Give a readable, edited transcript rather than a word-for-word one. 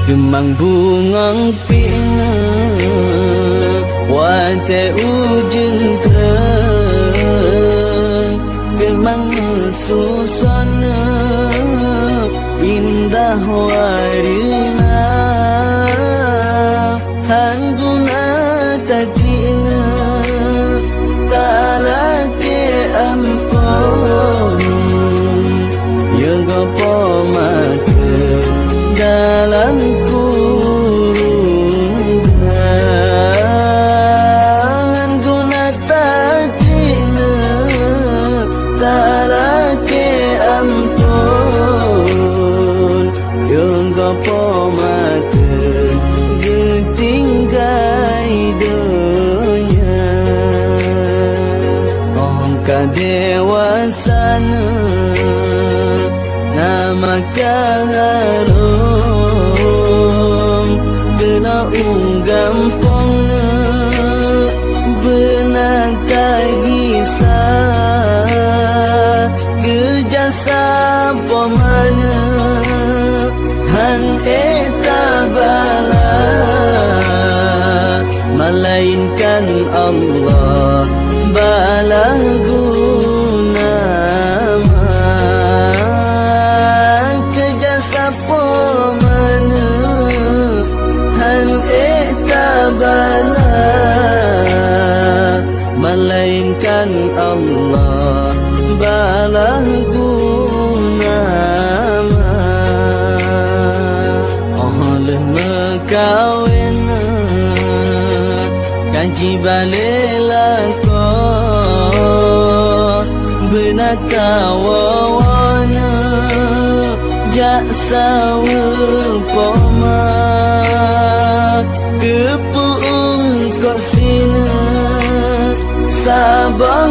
Demang bungang pina wate ujung terang Demang susana indah warina Hangguna takina talake ampun Yang gopo maka dalam kurungan Guna takina talake ampun Yang gopo maka getinggai dunia Ongka dewasana nama kaharum Bena gampangna benar kisah Kejasa pomana han etabala Melainkan Allah balah guna Melainkan Allah balah guna Oleh mekawin kaji balela ko Benatawawana jaksa wepoma Kepuung kok sina Sabah